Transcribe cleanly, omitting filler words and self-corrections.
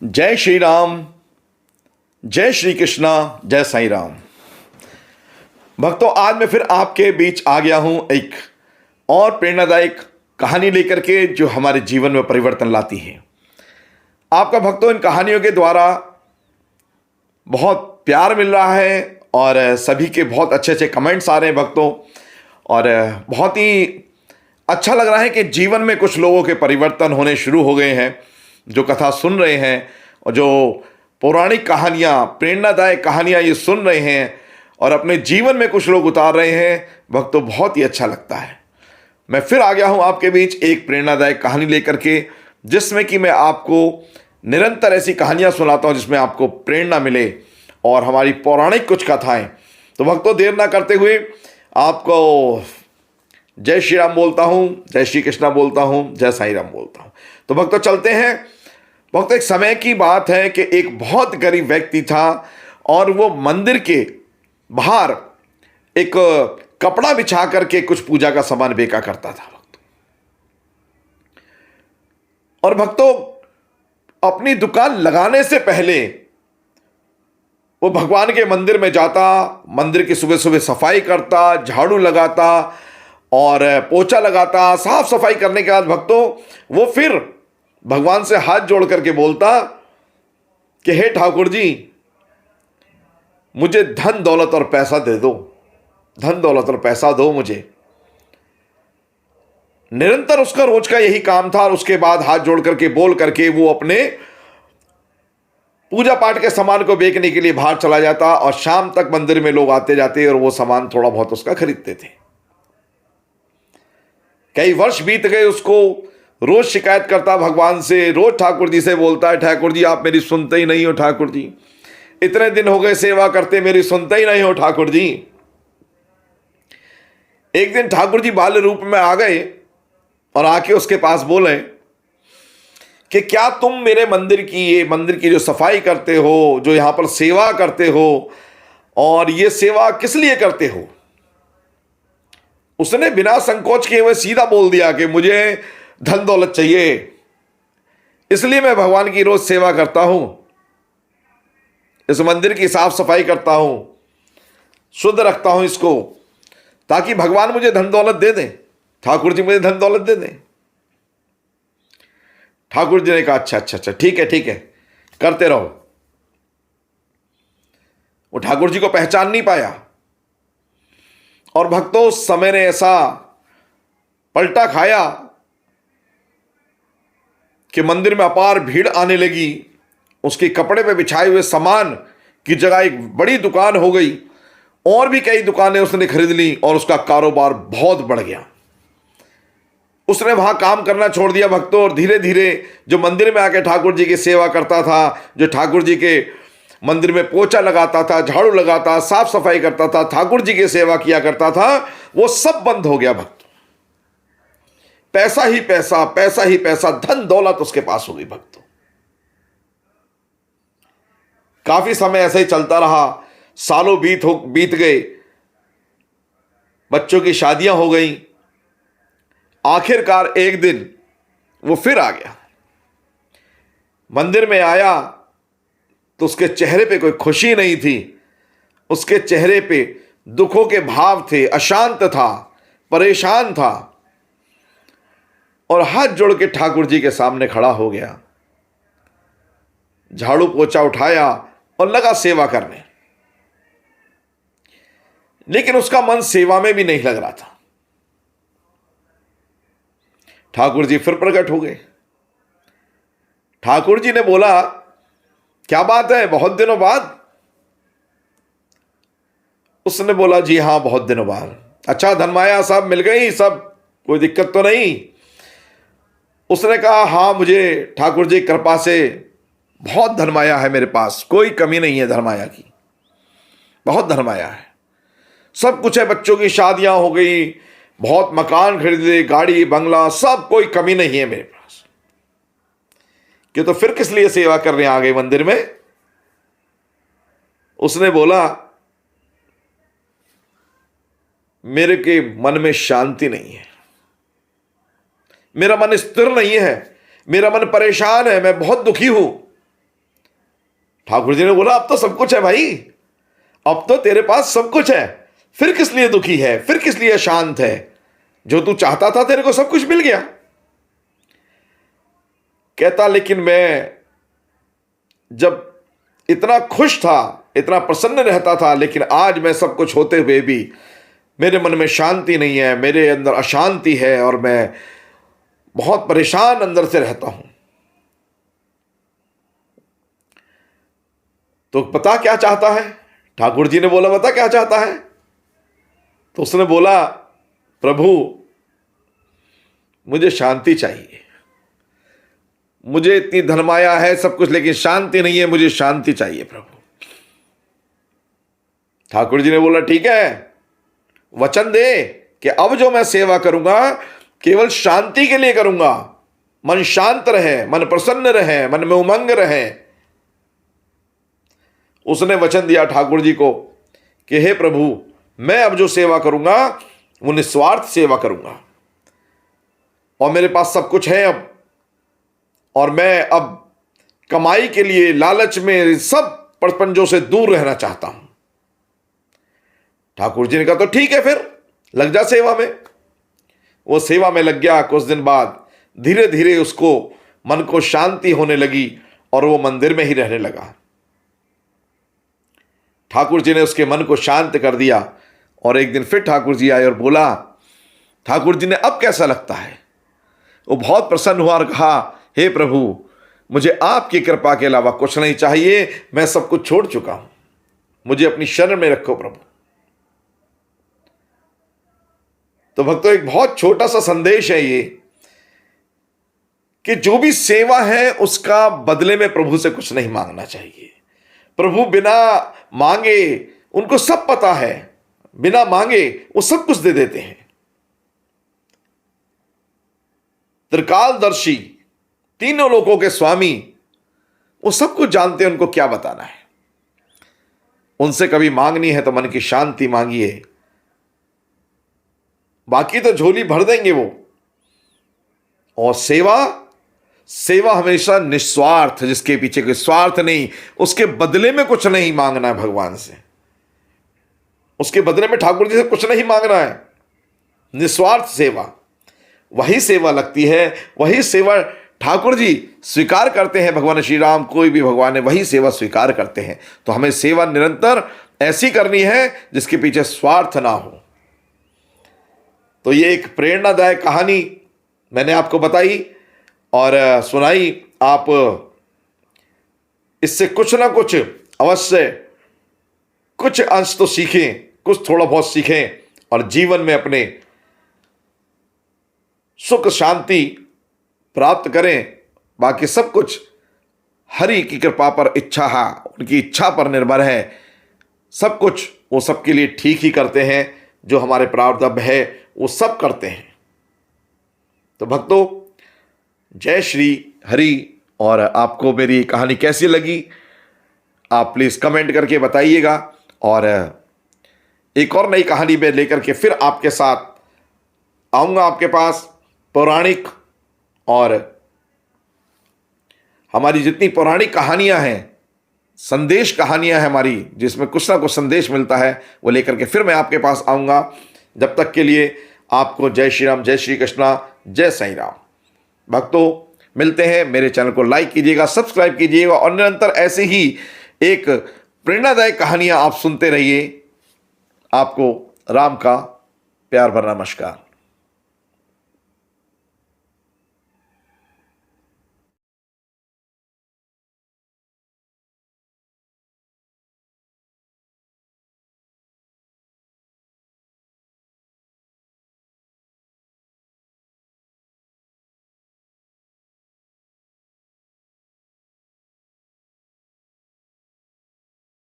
जय श्री राम, जय श्री कृष्णा, जय साईं राम। भक्तों, आज मैं फिर आपके बीच आ गया हूं एक और प्रेरणादायक कहानी लेकर के जो हमारे जीवन में परिवर्तन लाती है। आपका भक्तों, इन कहानियों के द्वारा बहुत प्यार मिल रहा है और सभी के बहुत अच्छे अच्छे कमेंट्स आ रहे हैं भक्तों, और बहुत ही अच्छा लग रहा है कि जीवन में कुछ लोगों के परिवर्तन होने शुरू हो गए हैं जो कथा सुन रहे हैं और जो पौराणिक कहानियाँ, प्रेरणादायक कहानियाँ ये सुन रहे हैं और अपने जीवन में कुछ लोग उतार रहे हैं। भक्तों, बहुत ही अच्छा लगता है। मैं फिर आ गया हूँ आपके बीच एक प्रेरणादायक कहानी लेकर के, जिसमें कि मैं आपको निरंतर ऐसी कहानियाँ सुनाता हूँ जिसमें आपको प्रेरणा मिले और हमारी पौराणिक कुछ कथाएं। तो भक्तों, देर ना करते हुए आपको जय श्री राम बोलता हूँ, जय श्री कृष्णा बोलता हूँ, जय साईं राम बोलता हूँ। तो भक्तों चलते हैं। भक्तों, एक समय की बात है कि एक बहुत गरीब व्यक्ति था और वो मंदिर के बाहर एक कपड़ा बिछा करके कुछ पूजा का सामान बेचा करता था भक्तों। और भक्तों, अपनी दुकान लगाने से पहले वो भगवान के मंदिर में जाता, मंदिर की सुबह सुबह सफाई करता, झाड़ू लगाता और पोछा लगाता। साफ सफाई करने के बाद भक्तों वो फिर भगवान से हाथ जोड़ करके बोलता कि हे ठाकुर जी, मुझे धन दौलत और पैसा दे दो, धन दौलत और पैसा दो मुझे। निरंतर उसका रोज का यही काम था। और उसके बाद हाथ जोड़ करके बोल करके वो अपने पूजा पाठ के सामान को बेचने के लिए बाहर चला जाता और शाम तक मंदिर में लोग आते जाते और वो सामान थोड़ा बहुत उसका खरीदते थे। कई वर्ष बीत गए, उसको रोज शिकायत करता भगवान से, रोज ठाकुर जी से बोलता है, ठाकुर जी आप मेरी सुनते ही नहीं हो, ठाकुर जी इतने दिन हो गए सेवा करते, मेरी सुनते ही नहीं हो ठाकुर जी। एक दिन ठाकुर जी बाल रूप में आ गए और आके उसके पास बोले कि क्या तुम मेरे मंदिर की जो सफाई करते हो, जो यहां पर सेवा करते हो, और ये सेवा किस लिए करते हो? उसने बिना संकोच किए हुए सीधा बोल दिया कि मुझे धन दौलत चाहिए, इसलिए मैं भगवान की रोज सेवा करता हूं, इस मंदिर की साफ सफाई करता हूं, शुद्ध रखता हूं इसको, ताकि भगवान मुझे धन दौलत दे दें, ठाकुर जी मुझे धन दौलत दे दें। ठाकुर जी ने कहा अच्छा अच्छा अच्छा, ठीक है, करते रहो। वो ठाकुर जी को पहचान नहीं पाया। और भक्तों, उस समय ने ऐसा पलटा खाया कि मंदिर में अपार भीड़ आने लगी। उसके कपड़े पे बिछाए हुए सामान की जगह एक बड़ी दुकान हो गई और भी कई दुकानें उसने खरीद ली और उसका कारोबार बहुत बढ़ गया। उसने वहां काम करना छोड़ दिया भक्तों, और धीरे धीरे जो मंदिर में आके ठाकुर जी की सेवा करता था, जो ठाकुर जी के मंदिर में पोछा लगाता था, झाड़ू लगाता, साफ सफाई करता था, ठाकुर जी की सेवा किया करता था, वो सब बंद हो गया भक्तों। पैसा ही पैसा, पैसा ही पैसा, धन दौलत उसके पास हो गई भक्तों। काफी समय ऐसे ही चलता रहा, सालों बीत गए, बच्चों की शादियां हो गई। आखिरकार एक दिन वो फिर आ गया, मंदिर में आया तो उसके चेहरे पे कोई खुशी नहीं थी। उसके चेहरे पे दुखों के भाव थे, अशांत था, परेशान था, और हाथ जोड़ के ठाकुर जी के सामने खड़ा हो गया, झाड़ू पोछा उठाया और लगा सेवा करने। लेकिन उसका मन सेवा में भी नहीं लग रहा था। ठाकुर जी फिर प्रकट हो गए। ठाकुर जी ने बोला, क्या बात है, बहुत दिनों बाद? उसने बोला, जी हां, बहुत दिनों बाद। अच्छा, धनमाया सब मिल गई, सब कोई दिक्कत तो नहीं? उसने कहा, हां, मुझे ठाकुर जी कृपा से बहुत धनमाया है, मेरे पास कोई कमी नहीं है धनमाया की, बहुत धनमाया है, सब कुछ है, बच्चों की शादियां हो गई, बहुत मकान खरीदे, गाड़ी बंगला, सब कोई कमी नहीं है मेरे पास। कि तो फिर किस लिए सेवा करने आ गए मंदिर में? उसने बोला, मेरे के मन में शांति नहीं है, मेरा मन स्थिर नहीं है, मेरा मन परेशान है, मैं बहुत दुखी हूं। ठाकुर जी ने बोला अब तो सब कुछ है भाई, अब तो तेरे पास सब कुछ है, फिर किस लिए दुखी है, फिर किस लिए शांत है? जो तू चाहता था तेरे को सब कुछ मिल गया। कहता लेकिन मैं जब इतना खुश था, इतना प्रसन्न रहता था, लेकिन आज मैं सब कुछ होते हुए भी मेरे मन में शांति नहीं है, मेरे अंदर अशांति है और मैं बहुत परेशान अंदर से रहता हूं। तो पता क्या चाहता है? ठाकुर जी ने बोला बता क्या चाहता है? तो उसने बोला प्रभु मुझे शांति चाहिए, मुझे इतनी धनमाया है सब कुछ लेकिन शांति नहीं है, मुझे शांति चाहिए प्रभु। ठाकुर जी ने बोला ठीक है, वचन दे कि अब जो मैं सेवा करूंगा केवल शांति के लिए करूंगा, मन शांत रहे, मन प्रसन्न रहे, मन में उमंग रहे। उसने वचन दिया ठाकुर जी को कि हे प्रभु मैं अब जो सेवा करूंगा वो निस्वार्थ सेवा करूंगा और मेरे पास सब कुछ है अब, और मैं अब कमाई के लिए लालच में सब प्रपंचों से दूर रहना चाहता हूं। ठाकुर जी ने कहा तो ठीक है फिर लग जा सेवा में। वो सेवा में लग गया। कुछ दिन बाद धीरे धीरे उसको मन को शांति होने लगी और वो मंदिर में ही रहने लगा। ठाकुर जी ने उसके मन को शांत कर दिया और एक दिन फिर ठाकुर जी आए और बोला ठाकुर जी ने अब कैसा लगता है? वो बहुत प्रसन्न हुआ और कहा हे प्रभु मुझे आपकी कृपा के अलावा कुछ नहीं चाहिए, मैं सब कुछ छोड़ चुका हूं, मुझे अपनी शरण में रखो प्रभु। तो भक्तों एक बहुत छोटा सा संदेश है ये कि जो भी सेवा है उसका बदले में प्रभु से कुछ नहीं मांगना चाहिए। प्रभु बिना मांगे, उनको सब पता है, बिना मांगे वो सब कुछ दे देते हैं। त्रिकालदर्शी, तीनों लोकों के स्वामी, वो सब कुछ जानते हैं उनको क्या बताना है। उनसे कभी मांगनी है तो मन की शांति मांगिए, बाकी तो झोली भर देंगे वो। और सेवा हमेशा निस्वार्थ, जिसके पीछे कोई स्वार्थ नहीं, उसके बदले में कुछ नहीं मांगना है भगवान से, उसके बदले में ठाकुर जी से कुछ नहीं मांगना है। निस्वार्थ सेवा, वही सेवा लगती है, वही सेवा ठाकुर जी स्वीकार करते हैं। भगवान श्री राम, कोई भी भगवान है, वही सेवा स्वीकार करते हैं। तो हमें सेवा निरंतर ऐसी करनी है जिसके पीछे स्वार्थ ना हो। तो ये एक प्रेरणादायक कहानी मैंने आपको बताई और सुनाई। आप इससे कुछ ना कुछ अवश्य कुछ अंश तो सीखें, कुछ थोड़ा बहुत सीखें और जीवन में अपने सुख शांति प्राप्त करें। बाकी सब कुछ हरि की कृपा पर, इच्छा है उनकी इच्छा पर निर्भर है। सब कुछ वो सबके लिए ठीक ही करते हैं, जो हमारे प्रारब्ध है वो सब करते हैं। तो भक्तों जय श्री हरि। और आपको मेरी कहानी कैसी लगी आप प्लीज़ कमेंट करके बताइएगा। और एक और नई कहानी में लेकर के फिर आपके साथ आऊँगा आपके पास। पौराणिक और हमारी जितनी पौराणिक कहानियाँ हैं, संदेश कहानियाँ हैं हमारी, जिसमें कुछ ना कुछ संदेश मिलता है, वो लेकर के फिर मैं आपके पास आऊँगा। जब तक के लिए आपको जय श्री राम, जय श्री कृष्णा, जय साईं राम। भक्तों मिलते हैं। मेरे चैनल को लाइक कीजिएगा, सब्सक्राइब कीजिएगा और निरंतर ऐसे ही एक प्रेरणादायक कहानियाँ आप सुनते रहिए। आपको राम का प्यार भरा नमस्कार।